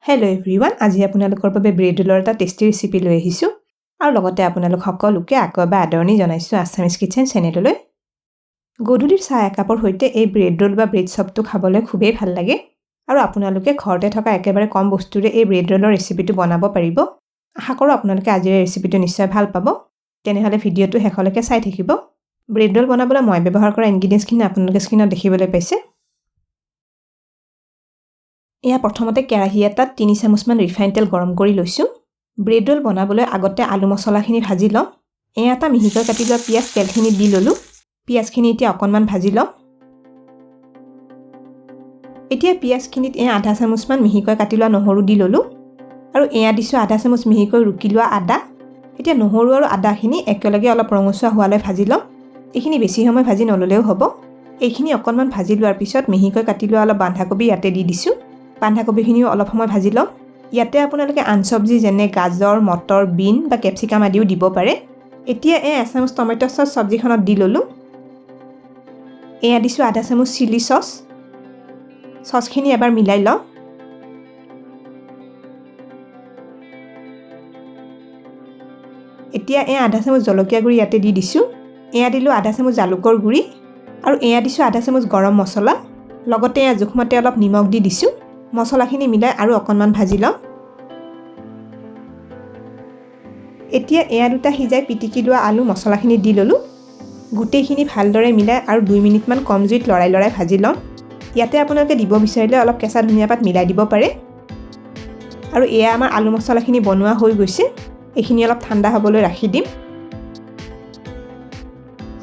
Hello' everyone, আজি আপোনালোকৰ বাবে ব্ৰেড ৰোলৰ এটা টেষ্টি ৰেচিপি লৈ আহিছোঁ আৰু লগতে আপোনালোক সকলোকে আকৌ এবাৰ আদৰণি জনাইছোঁ আছামিজ কিটচেন চেনেললৈ। গধূলিৰ চাহ একাপৰ সৈতে এই ব্ৰেড ৰোল বা ব্ৰেড চপটো খাবলৈ খুবেই ভাল লাগে আৰু আপোনালোকে ঘৰতে থকা একেবাৰে কম বস্তুৰে এই ব্ৰেড ৰোলৰ ৰেচিপিটো বনাব পাৰিব। আশা কৰোঁ আপোনালোকে আজিৰ এই ৰেচিপিটো নিশ্চয় ভাল পাব। তেনেহ'লে ভিডিঅ'টো শেষলৈকে চাই থাকিব। ব্ৰেড ৰোল বনাবলৈ মই ব্যৱহাৰ কৰা ইনগ্ৰিডিয়েণ্টছখিনি আপোনালোকে স্ক্ৰীনত দেখিবলৈ পাইছে। এয়া প্ৰথমতে কেৰাহী এটাত 3 চামুচমান ৰিফাইন তেল গৰম কৰি লৈছোঁ। ব্ৰেড ৰোল বনাবলৈ আগতে আলু মছলাখিনি ভাজি লওঁ। এয়া এটা মিহিকৈ কাটি লোৱা পিঁয়াজ তেলখিনি দি ল'লোঁ। পিঁয়াজখিনি এতিয়া অকণমান ভাজি লওঁ। এতিয়া পিঁয়াজখিনিত আধা চামুচমান মিহিকৈ কাটি লোৱা নহৰু দি ল'লোঁ আৰু এয়া দিছোঁ আধা চামুচ মিহিকৈ ৰুকি লোৱা আদা। এতিয়া নহৰু আৰু আদাখিনি একেলগে অলপ ৰঙচুৱা হোৱালৈ ভাজি লওঁ। এইখিনি বেছি সময় ভাজি নল'লেও হ'ব। এইখিনি অকণমান ভাজি লোৱাৰ পিছত মিহিকৈ কাটি লোৱা অলপ বন্ধাকবি ইয়াতে দি দিছোঁ। বন্ধাকবিখিনিও অলপ সময় ভাজি লওঁ। ইয়াতে আপোনালোকে আন চব্জি যেনে গাজৰ, মটৰ, বিন বা কেপচিকাম আদিও দিব পাৰে। এতিয়া এচামুচ টমেটো চচ চব্জিখনত দি ল'লোঁ। এয়া দিছোঁ আধা চামুচ চিলি চচ। চচখিনি এবাৰ মিলাই লওঁ। এতিয়া আধা চামুচ জলকীয়া গুড়ি ইয়াতে দি দিছোঁ। এয়া দিলোঁ আধা চামুচ জালুকৰ গুড়ি আৰু এয়া দিছোঁ আধা চামুচ গৰম মছলা। লগতে জোখমতে অলপ নিমখ দি দিছোঁ। মছলাখিনি মিলাই আৰু অকণমান ভাজি লওঁ। এতিয়া এয়া দুটা সিজাই পিটিকি লোৱা আলু মছলাখিনি দি ল'লোঁ। গোটেইখিনি ভালদৰে মিলাই আৰু 2 মিনিটমান কম জুইত লৰাই ভাজি লওঁ। ইয়াতে আপোনালোকে দিব বিচাৰিলে অলপ কেঁচা ধনিয়া পাত মিলাই দিব পাৰে। আৰু এয়া আমাৰ আলু মছলাখিনি বনোৱা হৈ গৈছে। এইখিনি অলপ ঠাণ্ডা হ'বলৈ ৰাখি দিম।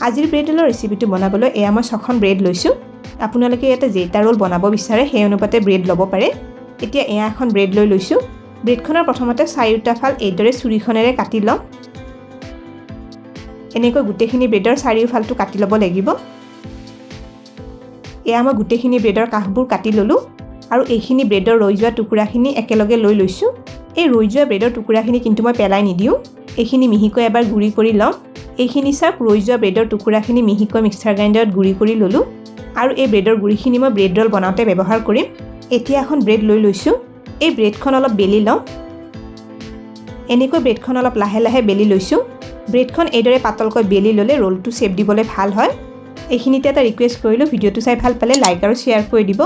আজিৰ ব্ৰেড ৰোলৰ ৰেচিপিটো বনাবলৈ এয়া মই 6খন ব্ৰেড লৈছোঁ। আপোনালোকে ইয়াতে যেইটা ৰোল বনাব বিচাৰে সেই অনুপাতে ব্ৰেড ল'ব পাৰে। এতিয়া এয়া এখন ব্ৰেড লৈ লৈছোঁ। ব্ৰেডখনৰ প্ৰথমতে 4টা ফাল এইদৰে চুৰিখনেৰে কাটি লওঁ। এনেকৈ গোটেইখিনি ব্ৰেডৰ 4ফালটো কাটি ল'ব লাগিব। এয়া মই গোটেইখিনি ব্ৰেডৰ কাষবোৰ কাটি ল'লোঁ আৰু এইখিনি ব্ৰেডৰ ৰৈ যোৱা টুকুৰাখিনি একেলগে লৈ লৈছোঁ। এই ৰৈ যোৱা ব্ৰেডৰ টুকুৰাখিনি কিন্তু মই পেলাই নিদিওঁ। এইখিনি মিহিকৈ এবাৰ গুড়ি কৰি লওঁ। এইখিনি চাওক, ৰৈ যোৱা ব্ৰেডৰ টুকুৰাখিনি মিহিকৈ মিক্সাৰ গ্ৰাইণ্ডাৰত গুড়ি কৰি ল'লোঁ আৰু এই ব্ৰেডৰ গুড়িখিনি মই ব্ৰেড ৰোল বনাওঁতে ব্যৱহাৰ কৰিম। এতিয়া এখন ব্ৰেড লৈ লৈছোঁ। এই ব্ৰেডখন অলপ বেলি লওঁ। এনেকৈ ব্ৰেডখন অলপ লাহে লাহে বেলি লৈছোঁ। ব্ৰেডখন এইদৰে পাতলকৈ বেলি ল'লে ৰোলটো শ্বেপ দিবলৈ ভাল হয়। এইখিনিতে এটা ৰিকুৱেষ্ট কৰিলোঁ, ভিডিঅ'টো চাই ভাল পালে লাইক আৰু শ্বেয়াৰ কৰি দিব।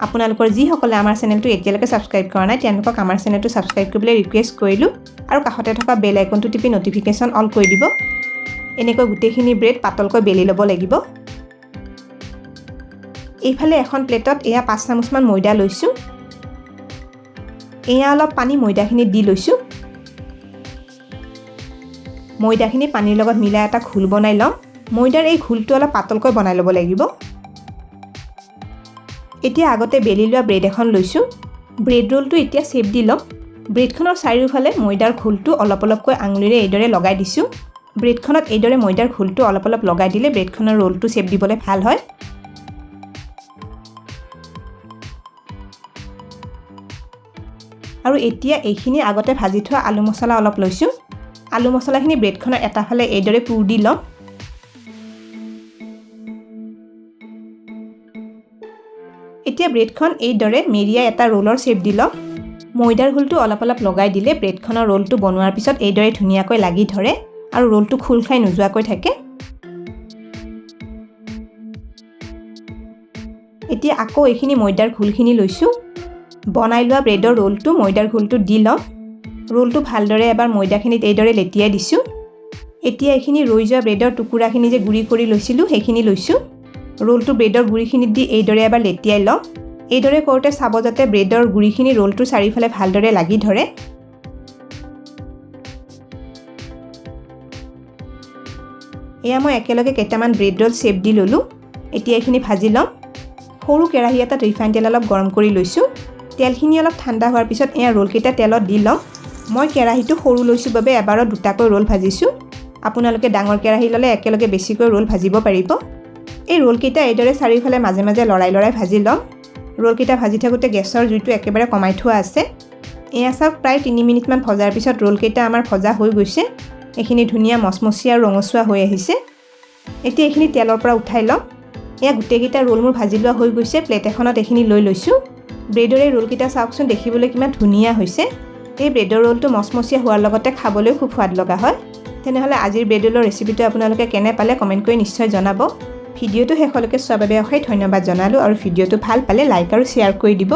আপোনালোকৰ যিসকলে আমাৰ চেনেলটো এতিয়ালৈকে ছাবস্ক্ৰাইব কৰা নাই তেওঁলোকক আমাৰ চেনেলটো ছাবস্ক্ৰাইব কৰিবলৈ ৰিকুৱেষ্ট কৰিলোঁ আৰু কাষতে থকা বেল আইকনটো টিপি নটিফিকেশ্যন অল কৰি দিব। এনেকৈ গোটেইখিনি ব্ৰেড পাতলকৈ বেলি ল'ব লাগিব। এইফালে এখন প্লেটত এয়া 5 চামুচমান ময়দা লৈছোঁ। এয়া অলপ পানী ময়দাখিনিত দি লৈছোঁ। ময়দাখিনি পানীৰ লগত মিলাই এটা ঘোল বনাই লওঁ। ময়দাৰ এই ঘোলটো অলপ পাতলকৈ বনাই ল'ব লাগিব। এতিয়া আগতে বেলি লোৱা ব্ৰেড এখন লৈছোঁ। ব্ৰেড ৰোলটো এতিয়া শ্বেপ দি লওঁ। ব্ৰেডখনৰ চাৰিওফালে ময়দাৰ ঘোলটো অলপ অলপকৈ আঙুলিৰে এইদৰে লগাই দিছোঁ। ব্ৰেডখনত এইদৰে ময়দাৰ ঘোলটো অলপ অলপ লগাই দিলে ব্ৰেডখনৰ ৰোলটো শ্বেপ দিবলৈ ভাল হয়। আৰু এতিয়া এইখিনি আগতে ভাজি থোৱা আলু মছলা অলপ লৈছোঁ। আলু মছলাখিনি ব্ৰেডখনৰ এটা ফালে এইদৰে পুৰ দি লওঁ। এতিয়া ব্ৰেডখন এইদৰে মেৰিয়াই এটা ৰোলৰ শ্বেপ দি লওঁ। ময়দাৰ ঘোলটো অলপ অলপ লগাই দিলে ব্ৰেডখনৰ ৰোলটো বনোৱাৰ পিছত এইদৰে ধুনীয়াকৈ লাগি ধৰে আৰু ৰোলটো খোল খাই নোযোৱাকৈ থাকে। এতিয়া আকৌ এইখিনি ময়দাৰ ঘোলখিনি লৈছোঁ। বনাই লোৱা ব্ৰেডৰ ৰোলটো ময়দাৰ ঘোলটো দি লওঁ। ৰোলটো ভালদৰে এবাৰ ময়দাখিনিত এইদৰে লেটিয়াই দিছোঁ। এতিয়া এইখিনি ৰৈ যোৱা ব্ৰেডৰ টুকুৰাখিনি যে গুড়ি কৰি লৈছিলোঁ সেইখিনি লৈছোঁ। ৰোলটো ব্ৰেডৰ গুড়িখিনিত দি এইদৰে এবাৰ লেটিয়াই লওঁ। এইদৰে কৰোঁতে চাব যাতে ব্ৰেডৰ গুড়িখিনি ৰোলটোৰ চাৰিওফালে ভালদৰে লাগি ধৰে। এয়া মই একেলগে কেইটামান ব্ৰেড ৰোল শ্বেপ দি ল'লোঁ। এতিয়া এইখিনি ভাজি লওঁ। সৰু কেৰাহী এটাত ৰিফাইন তেল অলপ গৰম কৰি লৈছোঁ। তেলখিনি অলপ ঠাণ্ডা হোৱাৰ পিছত এয়া ৰোলকেইটা তেলত দি লওঁ। মই কেৰাহীটো সৰু লৈছোঁ বাবে এবাৰত দুটাকৈ ৰোল ভাজিছোঁ। আপোনালোকে ডাঙৰ কেৰাহী ল'লে একেলগে বেছিকৈ ৰোল ভাজিব পাৰিব। এই ৰোলকেইটা এইদৰে চাৰিওফালে মাজে মাজে লৰাই ভাজি লওঁ। ৰোলকেইটা ভাজি থাকোঁতে গেছৰ জুইটো একেবাৰে কমাই থোৱা আছে। এয়া চাওক, প্ৰায় 3 মিনিটমান ভজাৰ পিছত ৰোলকেইটা আমাৰ ভজা হৈ গৈছে। এইখিনি ধুনীয়া মচমচীয়া আৰু ৰঙচুৱা হৈ আহিছে। এতিয়া এইখিনি তেলৰ পৰা উঠাই লওঁ। এয়া গোটেইকেইটা ৰোল মোৰ ভাজি লোৱা হৈ গৈছে। প্লেট এখনত এইখিনি লৈ লৈছোঁ। ব্ৰেডৰ এই ৰোলকেইটা চাওকচোন দেখিবলৈ কিমান ধুনীয়া হৈছে। এই ব্ৰেডৰ ৰোলটো মচমচীয়া হোৱাৰ লগতে খাবলৈও খুব সোৱাদ লগা হয়। তেনেহ'লে আজিৰ ব্ৰেড ৰোলৰ ৰেচিপিটো আপোনালোকে কেনে পালে কমেণ্ট কৰি নিশ্চয় জনাব। ভিডিঅ'টো শেষলৈকে চোৱাৰ বাবে অশেষ ধন্যবাদ জনালোঁ আৰু ভিডিঅ'টো ভাল পালে লাইক আৰু শ্বেয়াৰ কৰি দিব।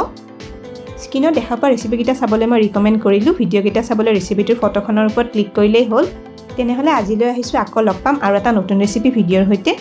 স্ক্ৰীনত দেখা পোৱা ৰেচিপিকেইটা চাবলৈ মই ৰিকমেণ্ড কৰিলোঁ। ভিডিঅ'কেইটা চাবলৈ ৰেচিপিটোৰ ফটোখনৰ ওপৰত ক্লিক কৰিলেই হ'ল। তেনেহ'লে আজিলৈ আহিছোঁ, আকৌ লগ পাম আৰু এটা নতুন ৰেচিপি ভিডিঅ'ৰ সৈতে।